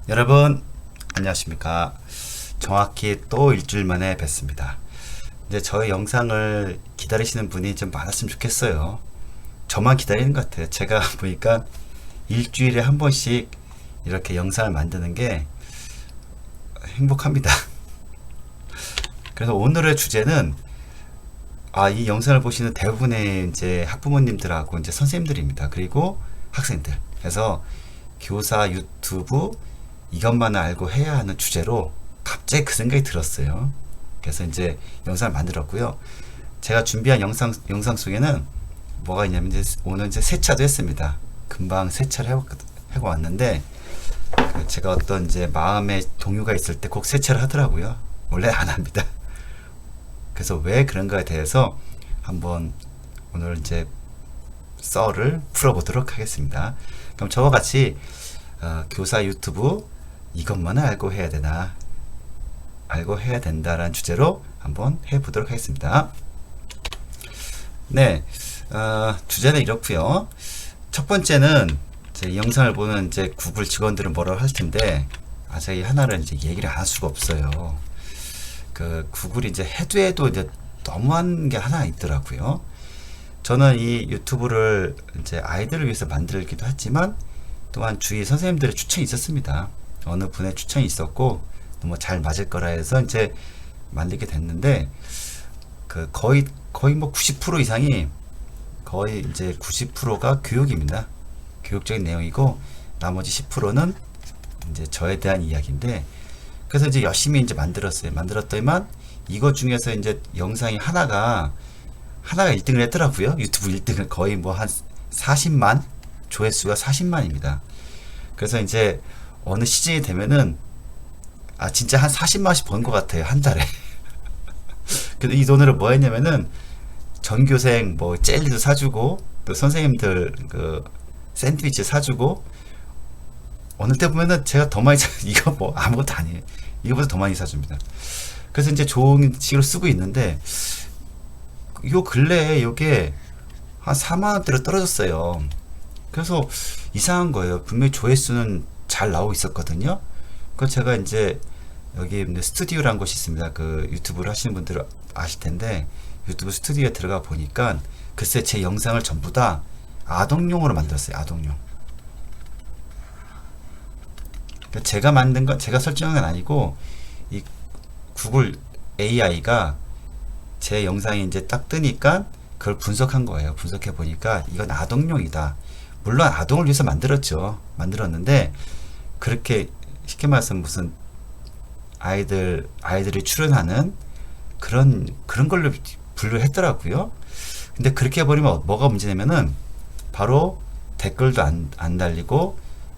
여러분 안녕하십니까. 정확히 또 일주일 만에 뵙습니다. 이제 저의 영상을 기다리시는 분이 좀 많았으면 좋겠어요. 저만 기다리는 것 같아요. 제가 보니까 일주일에 한 번씩 이렇게 영상을 만드는 게 행복합니다. 그래서 오늘의 주제는 이 영상을 보시는 대부분의 이제 학부모님들하고 이제 선생님들입니다. 그리고 학생들. 그래서 교사 유튜브 이것만 알고 해야 하는 주제로 갑자기 그 생각이 들었어요. 그래서 이제 영상을 만들었고요. 제가 준비한 영상 속에는 뭐가 있냐면 이제 오늘 이제 세차도 했습니다. 금방 세차를 하고 왔는데 제가 어떤 이제 마음의 동요가 있을 때 꼭 세차를 하더라고요. 원래 안 합니다. 그래서 왜 그런가에 대해서 한번 오늘 이제 썰을 풀어보도록 하겠습니다. 그럼 저와 같이 교사 유튜브 이것만 알고 해야 되나, 알고 해야 된다라는 주제로 한번 해보도록 하겠습니다. 네, 주제는 이렇고요. 첫 번째는 제 영상을 보는 이제 구글 직원들은 뭐라고 할 텐데, 제가 이 하나를 이제 얘기를 안 할 수가 없어요. 그 구글이 이제 해도 이제 너무한 게 하나 있더라고요. 저는 이 유튜브를 이제 아이들을 위해서 만들기도 했지만 또한 주위 선생님들의 추천이 있었습니다. 어느 분의 추천이 있었고 너무 잘 맞을 거라 해서 이제 만들게 됐는데 그 거의 뭐 90% 이상이 거의 이제 90%가 교육입니다. 교육적인 내용이고 나머지 10%는 이제 저에 대한 이야기인데 그래서 이제 열심히 이제 만들었더니만 이거 중에서 이제 영상이 하나가 1등을 했더라고요. 유튜브 1등을 거의 뭐 한 40만 조회수가 40만입니다. 그래서 이제 어느 시즌이 되면은 진짜 한 40만원씩 번 것 같아요. 한 달에. 근데 이 돈으로 뭐 했냐면은 전교생 뭐 젤리도 사주고 또 선생님들 그 샌드위치 사주고 어느 때 보면은 제가 더 많이 이거 뭐 아무것도 아니에요. 이거보다 더 많이 사줍니다. 그래서 이제 좋은 식으로 쓰고 있는데 요 근래에 요게 한 4만원대로 떨어졌어요. 그래서 이상한 거예요. 분명히 조회수는 잘 나오고 있었거든요. 그래서 제가 이제 여기 스튜디오라는 곳이 있습니다. 그 유튜브를 하시는 분들은 아실 텐데 유튜브 스튜디오에 들어가 보니까 글쎄 제 영상을 전부 다 아동용으로 만들었어요. 아동용. 그러니까 제가 만든 건 제가 설정한 건 아니고 이 구글 AI가 제 영상이 이제 딱 뜨니까 그걸 분석한 거예요. 분석해 보니까 이건 아동용이다. 물론 아동을 위해서 만들었는데 그렇게 쉽게 말해서 무슨 아이들이 출연하는 그런 걸로 분류를 했더라고요. 근데 그렇게 해버리면 뭐가 문제냐면은 바로 댓글도 안 달리고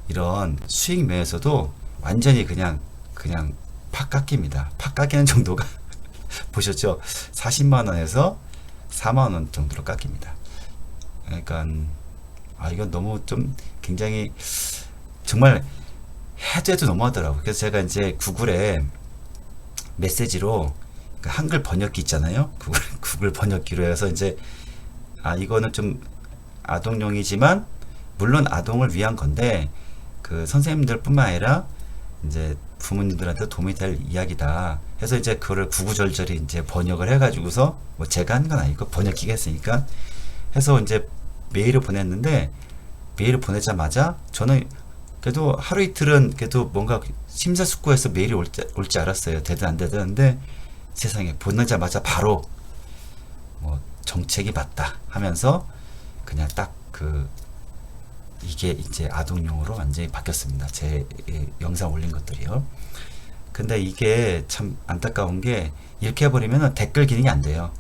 이런 수익 면에서도 완전히 그냥 팍 깎입니다. 팍 깎이는 정도가 보셨죠? 40만원에서 4만원 정도로 깎입니다. 그러니까 이건 너무 좀 굉장히 정말 해도 너무하더라고요. 그래서 제가 이제 구글에 메시지로 그 한글 번역기 있잖아요. 구글 번역기로 해서 이제 이거는 좀 아동용이지만 물론 아동을 위한 건데 그 선생님들 뿐만 아니라 이제 부모님들한테 도움이 될 이야기다 해서 이제 그거를 구구절절히 이제 번역을 해가지고서 뭐 제가 한 건 아니고 번역기가 했으니까 해서 이제 메일을 보냈는데 메일을 보내자마자 저는 그래도 하루 이틀은 그래도 뭔가 심사숙고해서 메일이 올지 알았어요. 되든 안 되든. 근데 세상에 보내자마자 바로 뭐 정책이 맞다 하면서 그냥 딱 이게 이제 아동용으로 완전히 바뀌었습니다. 제 영상 올린 것들이요. 근데 이게 참 안타까운 게 이렇게 해버리면 댓글 기능이 안 돼요.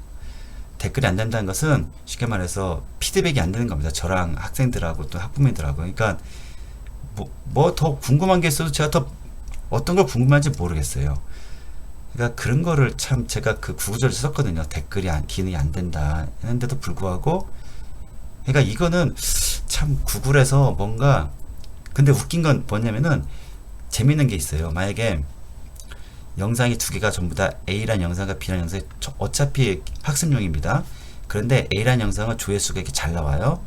댓글이 안 된다는 것은 쉽게 말해서 피드백이 안 되는 겁니다. 저랑 학생들하고 또 학부모들하고. 그러니까 뭐 더 궁금한 게 있어도 제가 더 어떤 걸 궁금한지 모르겠어요. 그러니까 그런 거를 참 제가 그 구구절절 썼거든요. 댓글이 기능이 안 된다 했는데도 불구하고 그러니까 이거는 참 구글에서 뭔가 근데 웃긴 건 뭐냐면은 재밌는 게 있어요. 만약에 영상이 두 개가 전부 다 A란 영상과 B란 영상이 어차피 학습용입니다. 그런데 A란 영상은 조회수가 이렇게 잘 나와요.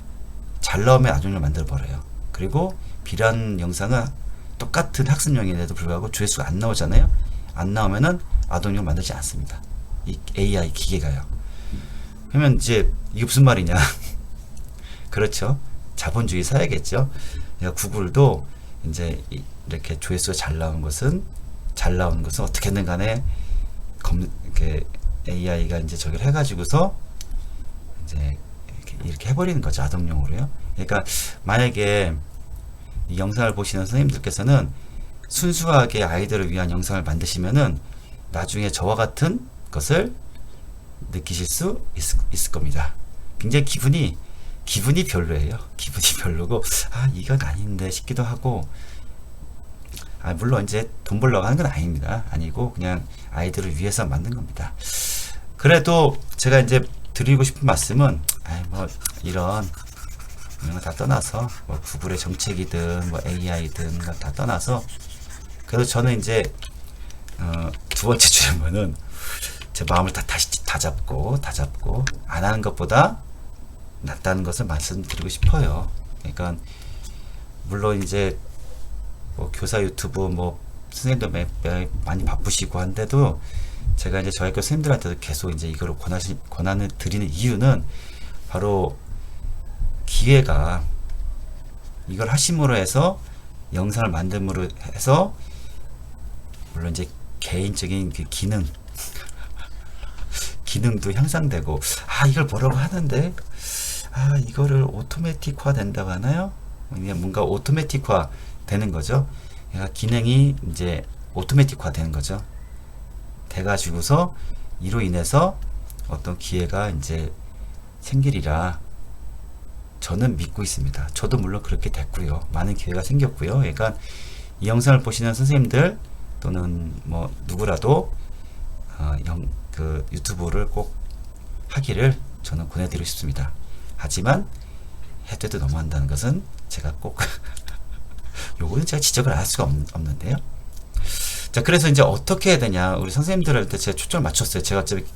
잘 나오면 아동용을 만들어 버려요. 그리고 B란 영상은 똑같은 학습용인데도 불구하고 조회수가 안 나오잖아요. 안 나오면은 아동용 만들지 않습니다. 이 AI 기계가요. 그러면 이제 이게 무슨 말이냐? 그렇죠. 자본주의 사회겠죠. 그러니까 구글도 이제 이렇게 조회수가 잘 나오는 것은 어떻게든 간에 이렇게 AI가 이제 저기를 해가지고서 이제 이렇게 해버리는 거죠. 아동용으로요. 그러니까 만약에 이 영상을 보시는 선생님들께서는 순수하게 아이들을 위한 영상을 만드시면은 나중에 저와 같은 것을 느끼실 수 있을 겁니다. 굉장히 기분이 별로예요. 기분이 별로고, 이건 아닌데 싶기도 하고, 물론 이제 돈 벌려고 하는 건 아닙니다. 아니고, 그냥 아이들을 위해서 만든 겁니다. 그래도 제가 이제 드리고 싶은 말씀은, 이런 거 다 떠나서, 뭐 구글의 정책이든, 뭐 AI든, 다 떠나서, 그래도 저는 이제, 두 번째 주제는 제 마음을 다시 다잡고, 안 하는 것보다 낫다는 것을 말씀드리고 싶어요. 그러니까 물론 이제 뭐 교사 유튜브 뭐 선생님도 많이 바쁘시고 한데도 제가 이제 저희 학교 선생님들한테도 계속 이제 이거를 권한을 드리는 이유는 바로 기회가 이걸 하심으로 해서 영상을 만듦으로 해서 물론 이제 개인적인 그 기능도 향상되고 이걸 뭐라고 하는데 이거를 오토매틱화 된다고 하나요? 뭔가 오토매틱화 되는 거죠. 그러니까 기능이 이제 오토매틱화 되는 거죠. 돼가지고서 이로 인해서 어떤 기회가 이제 생기리라 저는 믿고 있습니다. 저도 물론 그렇게 됐고요. 많은 기회가 생겼고요. 그러니까 이 영상을 보시는 선생님들 또는 뭐 누구라도 그 유튜브를 꼭 하기를 저는 권해드리고 싶습니다. 하지만 해도 너무한다는 것은 제가 꼭 요거는 제가 지적을 안 할 수가 없는데요. 자, 그래서 이제 어떻게 해야 되냐, 우리 선생님들한테 제가 초점을 맞췄어요. 제가 어차피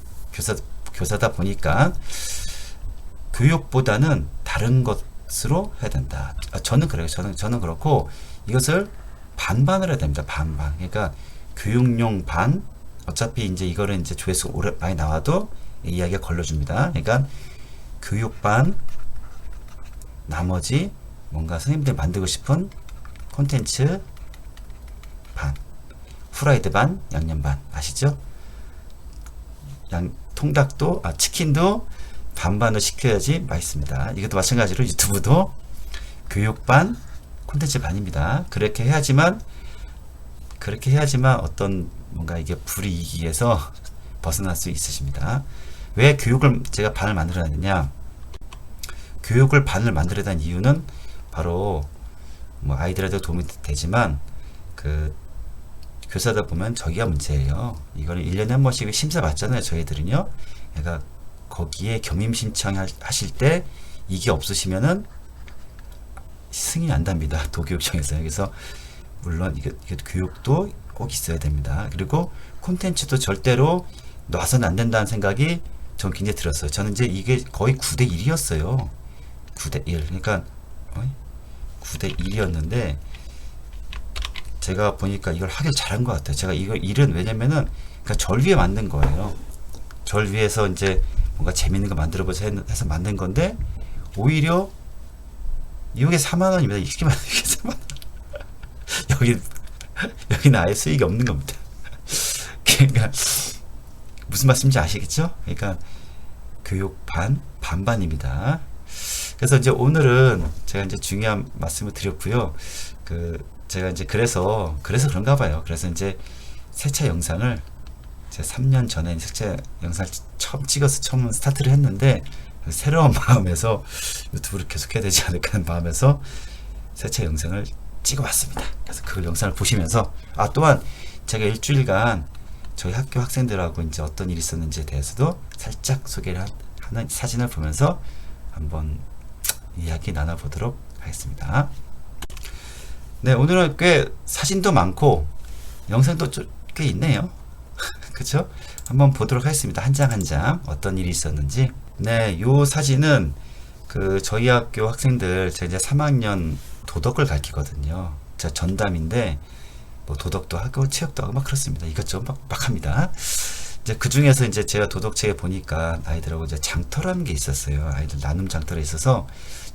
교사다 보니까 교육보다는 다른 것으로 해야 된다. 저는 그래요. 저는 그렇고 이것을 반반을 해야 됩니다. 반반. 그러니까 교육용 반. 어차피 이제 이거는 이제 조회수가 많이 나와도 이야기가 걸러줍니다. 그러니까 교육반, 나머지 뭔가 선생님들이 만들고 싶은 콘텐츠 반, 후라이드 반, 양념 반. 아시죠? 통닭도, 치킨도 반반으로 시켜야지 맛있습니다. 이것도 마찬가지로 유튜브도 교육반, 콘텐츠 반입니다. 그렇게 해야지만 어떤 뭔가 이게 불이익에서 벗어날 수 있으십니다. 왜 교육을 제가 반을 만들어놨느냐? 교육을 반을 만들어낸 이유는 바로 뭐 아이들한테 도움이 되지만 그 교사다 보면 저기가 문제예요. 이거는 1년에 한 번씩 심사 받잖아요. 저희들은요. 그러니까 거기에 겸임 신청하실 때 이게 없으시면은 승인이 안 답니다. 도교육청에서. 그래서 물론 이게 교육도 꼭 있어야 됩니다. 그리고 콘텐츠도 절대로 놔서는 안 된다는 생각이 전 굉장히 들었어요. 저는 이제 이게 거의 9대 1이었어요. 9대 1. 그러니까 9대 1이었는데 제가 보니까 이걸 하길 잘한 것 같아요. 제가 이걸 일은 왜냐면은 그러니까 절 위에 만든 거예요. 절 위에서 이제 뭔가 재밌는 거 만들어보자 해서 만든 건데 오히려 이게 4만 원입니다. 이게 4만 원. 여기는 아예 수익이 없는 겁니다. 그러니까 무슨 말씀인지 아시겠죠? 그러니까 교육 반반입니다. 그래서 이제 오늘은 제가 이제 중요한 말씀을 드렸고요. 제가 이제 그래서 그런가 봐요. 그래서 이제 세차 영상을 제 3년 전에 세차 영상을 처음 찍어서 처음 스타트를 했는데 새로운 마음에서 유튜브를 계속해야 되지 않을까 하는 마음에서 세차 영상을 찍어봤습니다. 그래서 그 영상을 보시면서 또한 제가 일주일간 저희 학교 학생들하고 이제 어떤 일이 있었는지에 대해서도 살짝 소개를 하는 사진을 보면서 한번 이야기 나눠보도록 하겠습니다. 네, 오늘은 꽤 사진도 많고 영상도 꽤 있네요. 그쵸? 한번 보도록 하겠습니다. 한 장 한 장 어떤 일이 있었는지. 네, 요 사진은 저희 학교 학생들, 제가 이제 3학년 도덕을 가르치거든요. 자, 전담인데 뭐 도덕도 하고 체육도 하고 막 그렇습니다. 이것저것 막 합니다. 이제 그 중에서 이제 제가 도덕책에 보니까 아이들하고 이제 장터라는 게 있었어요. 아이들 나눔 장터가 있어서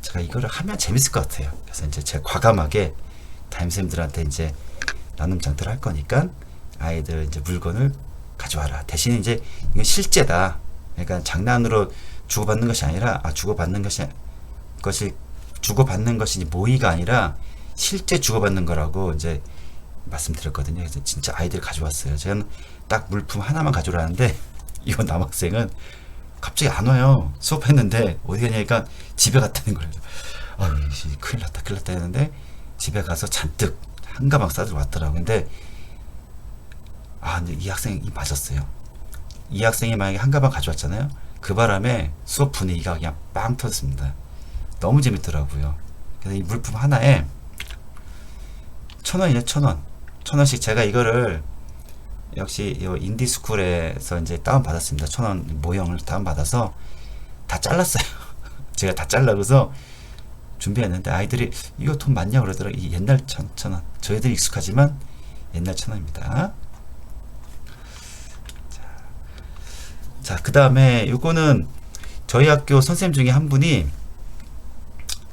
제가 이거를 하면 재밌을 것 같아요. 그래서 이제 제가 과감하게 담임쌤들한테 이제 나눔 장터를 할 거니까 아이들 이제 물건을 가져와라. 대신 이제 이건 실제다. 그러니까 장난으로 주고받는 것이 아니라 주고받는 것이 모의가 아니라 실제 주고받는 거라고 이제 말씀드렸거든요. 그래서 진짜 아이들 가져왔어요. 저는 딱 물품 하나만 가져오라는데 이 남학생은 갑자기 안 와요. 수업했는데 어디 가냐니까 집에 갔다는 거예요. 아유, 큰일 났다 했는데 집에 가서 잔뜩 한 가방 싸들고 왔더라고요. 근데 근데 이 학생이 맞았어요. 이 학생이 만약에 한 가방 가져왔잖아요. 그 바람에 수업 분위기가 그냥 빵 터졌습니다. 너무 재밌더라고요. 그래서 이 물품 하나에 1,000원이네, 1,000원. 1,000원씩 제가 이거를 역시 이 인디스쿨에서 이제 다운받았습니다. 1,000원 모형을 다운받아서 다 잘랐어요. 제가 다 잘라서 준비했는데 아이들이 이거 돈 많냐 그러더라고요. 이 옛날 1,000원. 저희들이 익숙하지만 옛날 1,000원입니다. 자, 그 다음에 요거는 저희 학교 선생님 중에 한 분이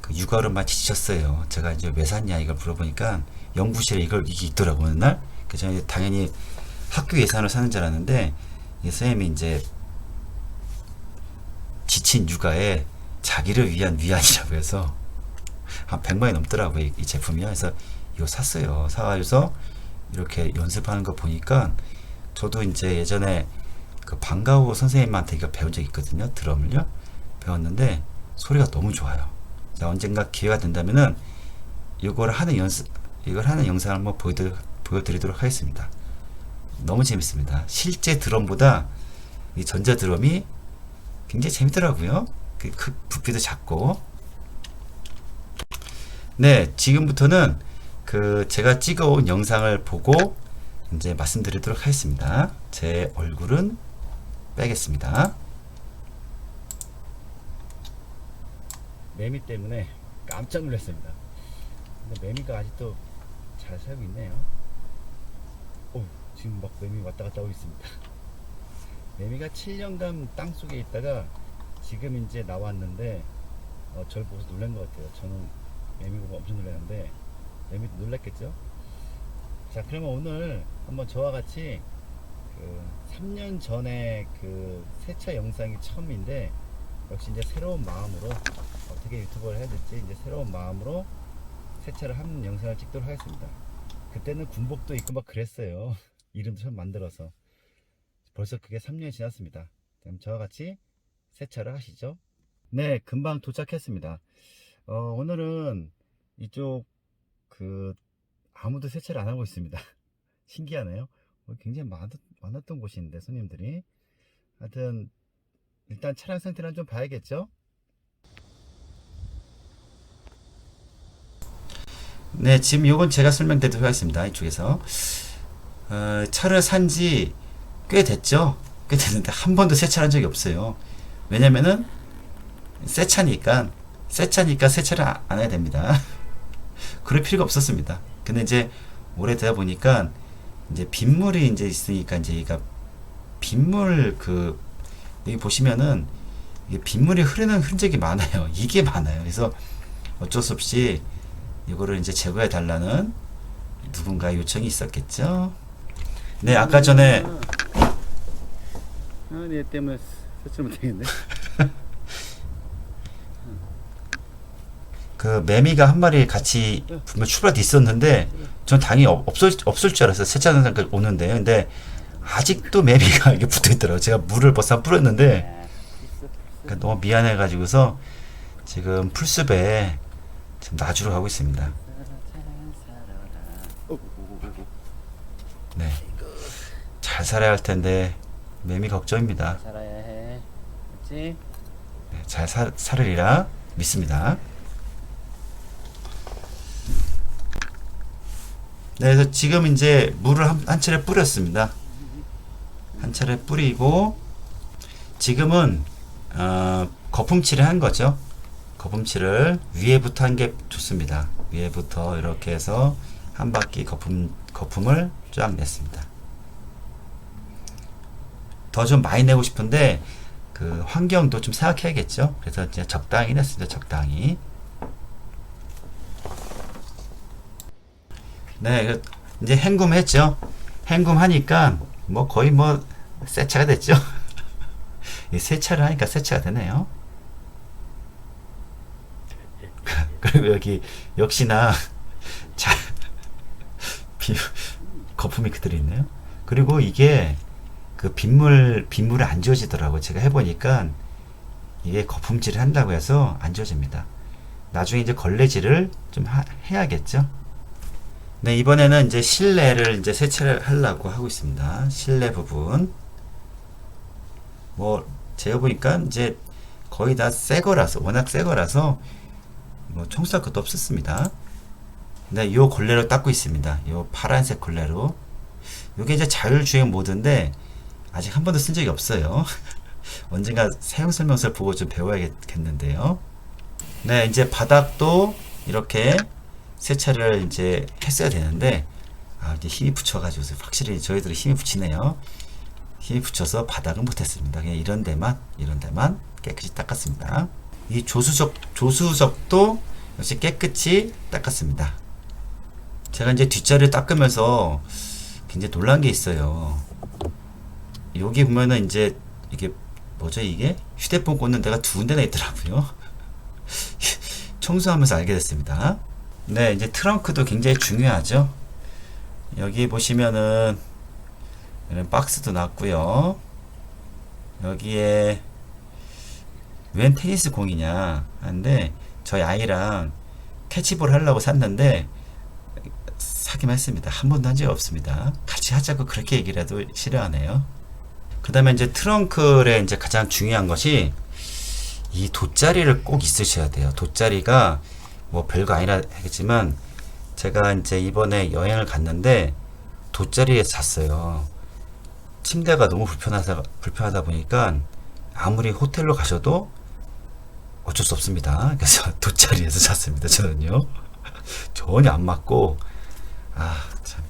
그 육아로 많이 지쳤어요. 제가 이제 왜 샀냐 이걸 물어보니까 연구실에 이게 있더라고요, 어느 날. 그래서 저는 당연히 학교 예산으로 사는 줄 알았는데 이 선생님이 이제 지친 육아에 자기를 위한 위안이라고 해서 한 100만이 넘더라고요, 이 제품이요. 그래서 이거 샀어요. 사가지고서 이렇게 연습하는 거 보니까 저도 이제 예전에 그 방과후 선생님한테 이거 배운 적이 있거든요. 드럼을요. 배웠는데 소리가 너무 좋아요. 자, 언젠가 기회가 된다면은 이걸 하는 영상을 한번 보여드리도록 하겠습니다. 너무 재밌습니다. 실제 드럼보다 이 전자 드럼이 굉장히 재밌더라고요. 그 부피도 작고. 네, 지금부터는 그 제가 찍어온 영상을 보고 이제 말씀드리도록 하겠습니다. 제 얼굴은 빼겠습니다. 매미 때문에 깜짝 놀랐습니다. 근데 매미가 아직도 잘 살고 있네요. 지금 막 매미 왔다 갔다 하고 있습니다. 매미가 7년간 땅 속에 있다가 지금 이제 나왔는데 저를 보고서 놀란 것 같아요. 저는 매미 보고 엄청 놀랐는데 매미도 놀랐겠죠? 자, 그러면 오늘 한번 저와 같이 그 3년 전에 그 세차 영상이 처음인데 역시 이제 새로운 마음으로 어떻게 유튜브를 해야 될지 이제 새로운 마음으로 세차를 하는 영상을 찍도록 하겠습니다. 그때는 군복도 입고 막 그랬어요. 이름도 처음 만들어서. 벌써 그게 3년이 지났습니다. 그럼 저와 같이 세차를 하시죠. 네, 금방 도착했습니다. 오늘은 이쪽 그 아무도 세차를 안 하고 있습니다. 신기하네요. 굉장히 많았던 곳인데 손님들이. 하여튼 일단 차량 상태는 좀 봐야겠죠. 네, 지금 요건 제가 설명드리도록 하겠습니다. 이쪽에서 차를 산지 꽤 됐죠. 꽤 됐는데 한 번도 세차를 한 적이 없어요. 왜냐면은 새 차니까 세차를 안 해야 됩니다. 그럴 필요가 없었습니다. 근데 이제 오래되다 보니까 이제 빗물이 이제 있으니까 이제 얘가 빗물 여기 보시면은 이게 빗물이 흐르는 흔적이 많아요. 이게 많아요. 그래서 어쩔 수 없이 이거를 이제 제거해 달라는 누군가의 요청이 있었겠죠. 네, 아까 전에 얘 때문에 세차 못하겠네. 그 매미가 한 마리 같이 분명 출발돼 있었는데 전 당연히 없을 줄 알았어요. 세차 영상까지 오는데 근데 아직도 매미가 이게 붙어 있더라고요. 제가 물을 벌써 뿌렸는데 그러니까 너무 미안해 가지고서 지금 풀숲에 지금 놔주러 가고 있습니다. 네, 잘 살아야 할 텐데 매미 걱정입니다. 잘 살아야 해. 그렇지? 네, 잘 살으리라 믿습니다. 네, 그래서 지금 이제 물을 한 차례 뿌렸습니다. 한 차례 뿌리고 지금은 거품칠을 한 거죠. 거품칠을 위에부터 한 게 좋습니다. 위에부터 이렇게 해서 한 바퀴 거품을 쫙 냈습니다. 더 좀 많이 내고 싶은데 그 환경도 좀 생각해야겠죠. 그래서 이제 적당히 냈습니다. 적당히. 네, 이제 헹굼했죠. 헹굼하니까 뭐 거의 뭐 세차가 됐죠. 세차를 하니까 세차가 되네요. 그리고 여기 역시나 자, 거품이 그대로 있네요. 그리고 이게 그 빗물이 안 지워지더라고. 제가 해보니까 이게 거품질을 한다고 해서 안 지워집니다. 나중에 이제 걸레질을 좀 해야겠죠. 네, 이번에는 이제 실내를 이제 세차를 하려고 하고 있습니다. 실내 부분. 뭐, 제가 보니까 이제 거의 다 새 거라서, 워낙 새 거라서, 뭐, 청소할 것도 없었습니다. 네, 요 걸레로 닦고 있습니다. 요 파란색 걸레로. 요게 이제 자율주행 모드인데, 아직 한 번도 쓴 적이 없어요. 언젠가 사용 설명서를 보고 좀 배워야겠는데요. 네, 이제 바닥도 이렇게 세차를 이제 했어야 되는데, 이제 힘이 붙여가지고 확실히 저희들이 힘이 붙이네요. 힘이 붙여서 바닥은 못했습니다. 그냥 이런 데만 깨끗이 닦았습니다. 이 조수석도 역시 깨끗이 닦았습니다. 제가 이제 뒷자리를 닦으면서 굉장히 놀란 게 있어요. 여기 보면은 이제 이게 뭐죠, 이게? 휴대폰 꽂는 데가 두 군데나 있더라고요. 청소하면서 알게 됐습니다. 네, 이제 트렁크도 굉장히 중요하죠. 여기 보시면은 이런 박스도 놨고요. 여기에 웬 테니스 공이냐 하는데 저희 아이랑 캐치볼 하려고 샀는데 사기만 했습니다. 한 번도 한 적이 없습니다. 같이 하자고 그렇게 얘기를 해도 싫어하네요. 그 다음에 이제 트렁크에 이제 가장 중요한 것이 이 돗자리를 꼭 있으셔야 돼요. 돗자리가 뭐 별거 아니라 하겠지만 제가 이제 이번에 여행을 갔는데 돗자리에 잤어요. 침대가 너무 불편하다 보니까 아무리 호텔로 가셔도 어쩔 수 없습니다. 그래서 돗자리에서 잤습니다. 저는요. 전혀 안 맞고 참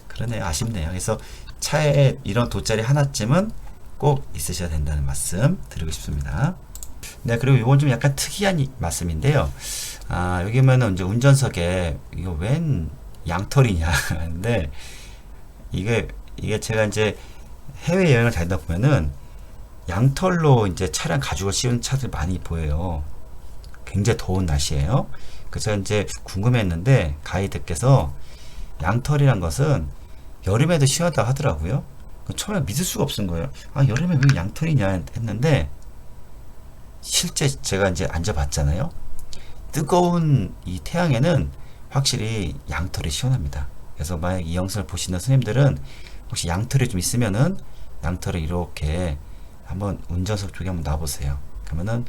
그러네요. 아쉽네요. 그래서 차에 이런 돗자리 하나쯤은 꼭 있으셔야 된다는 말씀 드리고 싶습니다. 네, 그리고 이건 좀 약간 특이한 말씀인데요. 여기 보면은 이제 운전석에 이거 웬 양털이냐 하는데 이게 제가 이제 해외 여행을 다니다 보면은 양털로 이제 차량 가죽을 씌운 차들 많이 보여요. 굉장히 더운 날씨에요. 그래서 이제 궁금했는데 가이드께서 양털이란 것은 여름에도 시원하다고 하더라고요. 처음에 믿을 수가 없은 거예요. 여름에 왜 양털이냐 했는데 실제 제가 이제 앉아봤잖아요. 뜨거운 이 태양에는 확실히 양털이 시원합니다. 그래서 만약 이 영상을 보시는 스님들은 혹시 양털이 좀 있으면은 양털을 이렇게 한번 운전석 쪽에 한번 놔보세요. 그러면은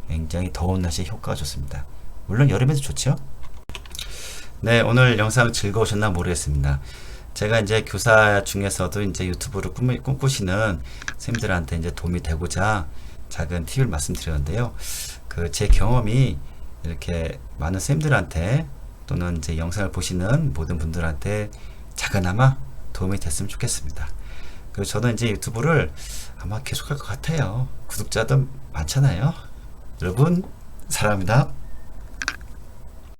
굉장히 더운 날씨에 효과가 좋습니다. 물론 여름에도 좋죠. 네, 오늘 영상 즐거우셨나 모르겠습니다. 제가 이제 교사 중에서도 이제 유튜브를 꿈꾸시는 선생님들한테 이제 도움이 되고자 작은 팁을 말씀드렸는데요. 제 경험이 이렇게 많은 선생님들한테 또는 이제 영상을 보시는 모든 분들한테 작은아마 도움이 됐으면 좋겠습니다. 그리고 저는 이제 유튜브를 아마 계속할 것 같아요. 구독자도 많잖아요. 여러분, 사랑합니다.